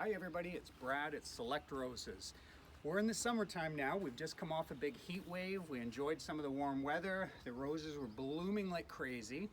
Hi everybody, it's Brad at Select Roses. We're in the summertime now. We've just come off a big heat wave. We enjoyed some of the warm weather. The roses were blooming like crazy,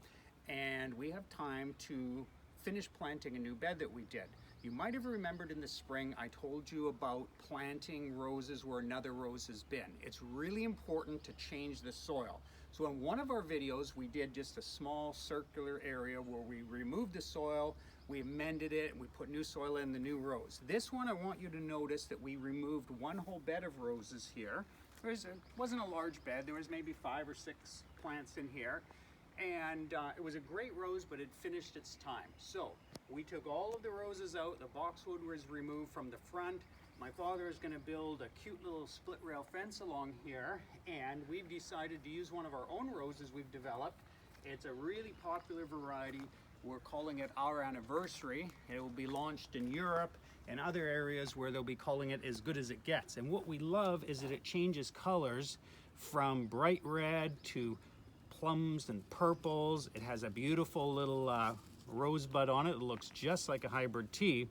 and we have time to finish planting a new bed that we did. You might have remembered in the spring I told you about planting roses where another rose has been. It's really important to change the soil. So in one of our videos we did just a small circular area where we removed the soil, we amended it, and we put new soil in the new rose. This one I want you to notice that we removed one whole bed of roses here. It wasn't a large bed, there was maybe 5 or 6 plants in here. And it was a great rose, but it finished its time. So we took all of the roses out, the boxwood was removed from the front. My father is going to build a cute little split rail fence along here, and we've decided to use one of our own roses we've developed. It's a really popular variety. We're calling it Our Anniversary. It will be launched in Europe and other areas where they'll be calling it As Good As It Gets. And what we love is that it changes colors from bright red to plums and purples. It has a beautiful little rosebud on it. It looks just like a hybrid tea.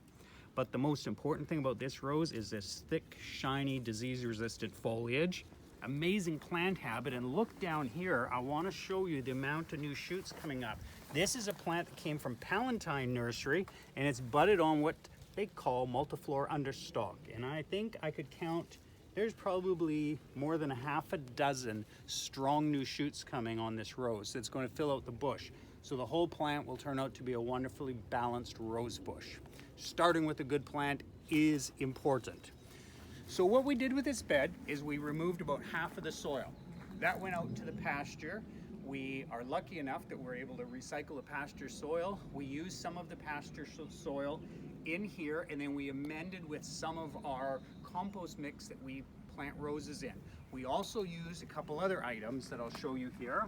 But the most important thing about this rose is this thick, shiny, disease-resistant foliage. Amazing plant habit. And look down here, I want to show you the amount of new shoots coming up. This is a plant that came from Palatine Nursery, and it's budded on what they call multiflora understock. And I think I could count, there's probably more than a half a dozen strong new shoots coming on this rose that's going to fill out the bush. So the whole plant will turn out to be a wonderfully balanced rose bush. Starting with a good plant is important. So what we did with this bed is we removed about half of the soil. That went out to the pasture. We are lucky enough that we're able to recycle the pasture soil. We used some of the pasture soil in here, and then we amended with some of our compost mix that we plant roses in. We also used a couple other items that I'll show you here.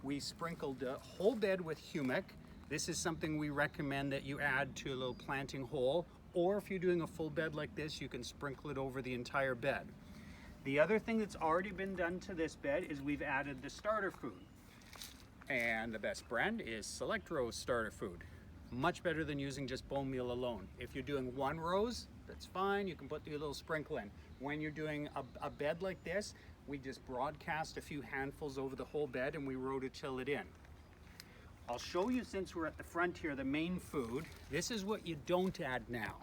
We sprinkled the whole bed with humic. This is something we recommend that you add to a little planting hole, or if you're doing a full bed like this, you can sprinkle it over the entire bed. The other thing that's already been done to this bed is we've added the starter food. And the best brand is Select Rose Starter Food. Much better than using just bone meal alone. If you're doing one rose, that's fine, you can put the little sprinkle in. When you're doing a bed like this, we just broadcast a few handfuls over the whole bed and we rototill it in. I'll show you, since we're at the front here, the main food. This is what you don't add now.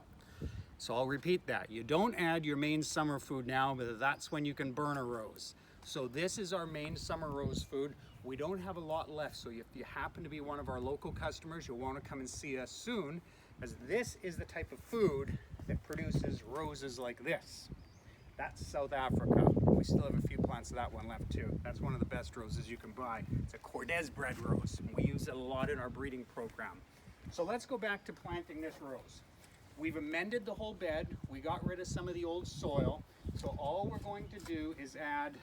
So I'll repeat that. You don't add your main summer food now, but that's when you can burn a rose. So this is our main summer rose food. We don't have a lot left, so if you happen to be one of our local customers, you'll want to come and see us soon, as this is the type of food that produces roses like this. That's South Africa. We still have a few plants of that one left too. That's one of the best roses you can buy. It's a Cordes bred rose. We use it a lot in our breeding program. So let's go back to planting this rose. We've amended the whole bed. We got rid of some of the old soil. So all we're going to do is add,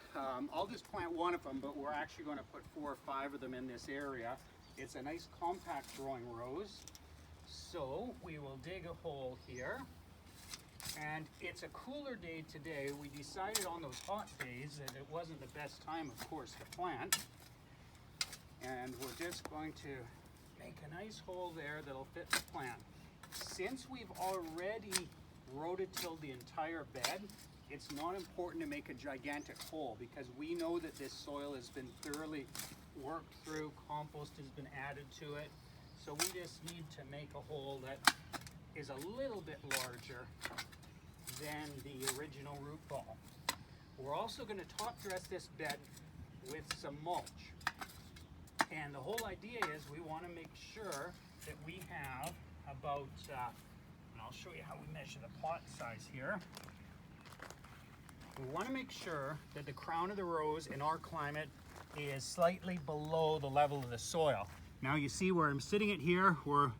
I'll just plant one of them, but we're actually going to put 4 or 5 of them in this area. It's a nice compact growing rose. So we will dig a hole here. And it's a cooler day today. We decided on those hot days that it wasn't the best time, of course, to plant. And we're just going to make a nice hole there that'll fit the plant. Since we've already rototilled the entire bed, it's not important to make a gigantic hole because we know that this soil has been thoroughly worked through, compost has been added to it. So we just need to make a hole that is a little bit larger than the original root ball. We're also going to top dress this bed with some mulch. And the whole idea is we want to make sure that we have about, and I'll show you how we measure the pot size here. We want to make sure that the crown of the rose in our climate is slightly below the level of the soil. Now you see where I'm sitting it here, we're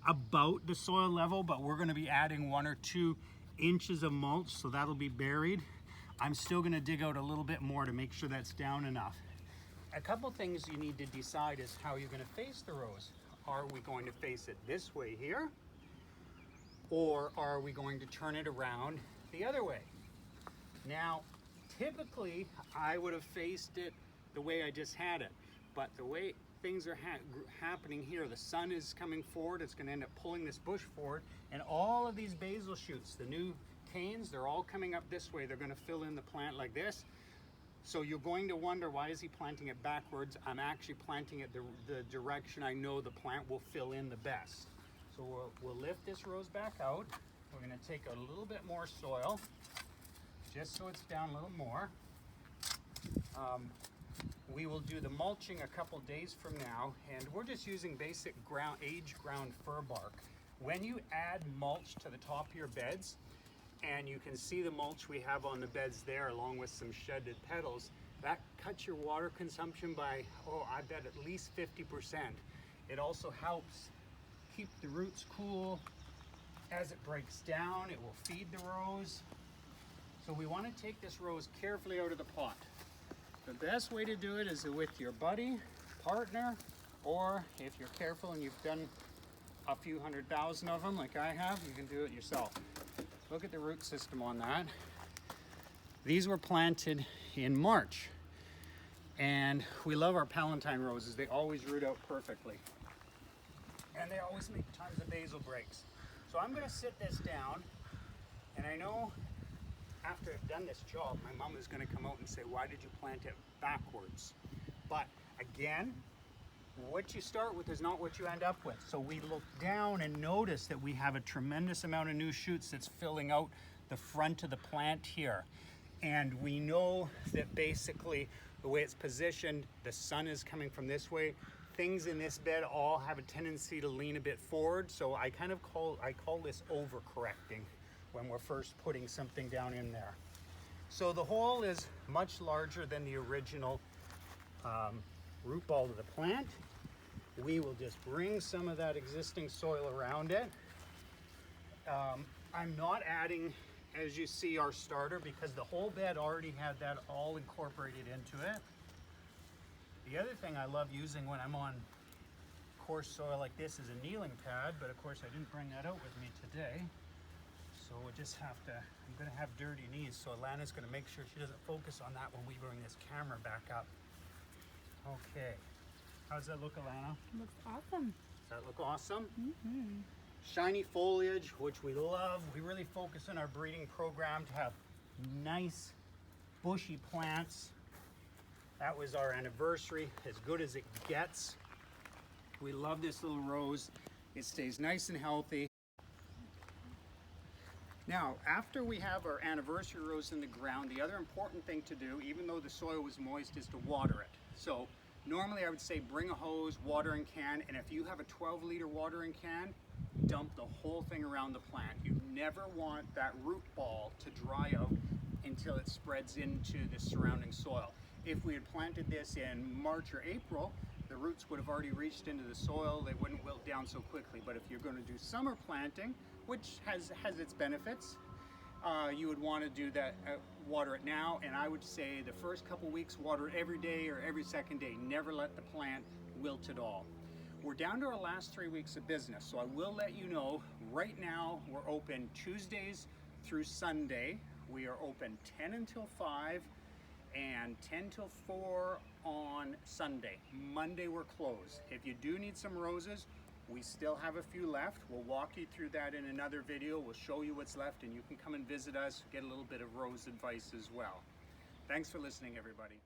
about the soil level, but we're going to be adding 1 or 2 inches of mulch, so that'll be buried. I'm still going to dig out a little bit more to make sure that's down enough. A couple things you need to decide is how you're going to face the rose. Are we going to face it this way here, or are we going to turn it around the other way? Now, typically I would have faced it the way I just had it, but the way things are happening here. The sun is coming forward. It's going to end up pulling this bush forward, and all of these basil shoots, the new canes, they're all coming up this way. They're going to fill in the plant like this. So you're going to wonder, why is he planting it backwards? I'm actually planting it the direction I know the plant will fill in the best. So we'll lift this rose back out. We're going to take a little bit more soil, just so it's down a little more. We will do the mulching a couple days from now, and we're just using basic aged ground fir bark. When you add mulch to the top of your beds, and you can see the mulch we have on the beds there along with some shedded petals, that cuts your water consumption by, oh, I bet at least 50%. It also helps keep the roots cool. As it breaks down, it will feed the rose. So we want to take this rose carefully out of the pot. The best way to do it is with your buddy, partner, or if you're careful and you've done a few 100,000 of them like I have, you can do it yourself. Look at the root system on that. These were planted in March, and we love our Palatine roses. They always root out perfectly, and they always make tons of basil breaks. So I'm going to sit this down, and I know after I've done this job, my mom is going to come out and say, why did you plant it backwards? But again, what you start with is not what you end up with. So we look down and notice that we have a tremendous amount of new shoots that's filling out the front of the plant here. And we know that basically the way it's positioned, the sun is coming from this way. Things in this bed all have a tendency to lean a bit forward. So I call this overcorrecting when we're first putting something down in there. So the hole is much larger than the original root ball of the plant. We will just bring some of that existing soil around it. I'm not adding, as you see, our starter, because the whole bed already had that all incorporated into it. The other thing I love using when I'm on coarse soil like this is a kneeling pad, but of course I didn't bring that out with me today. So we'll just have to, I'm gonna have dirty knees, so Alana's gonna make sure she doesn't focus on that when we bring this camera back up. Okay, how does that look, Alana? Looks awesome. Does that look awesome? Mm-hmm. Shiny foliage, which we love. We really focus on our breeding program to have nice bushy plants. That was our anniversary, as good as it gets. We love this little rose. It stays nice and healthy. Now, after we have our anniversary rose in the ground, the other important thing to do, even though the soil was moist, is to water it. So normally I would say bring a hose, watering can, and if you have a 12-liter watering can, dump the whole thing around the plant. You never want that root ball to dry out until it spreads into the surrounding soil. If we had planted this in March or April, the roots would have already reached into the soil. They wouldn't wilt down so quickly. But if you're going to do summer planting, which has its benefits, you would want to do that, water it now. And I would say the first couple weeks, water it every day or every second day. Never let the plant wilt at all. We're down to our last 3 weeks of business, so I will let you know, right now we're open Tuesdays through Sunday. We are open 10 until 5 and 10 till 4 on Sunday. Monday we're closed. If you do need some roses, we still have a few left. We'll walk you through that in another video. We'll show you what's left, and you can come and visit us, get a little bit of rose advice as well. Thanks for listening, everybody.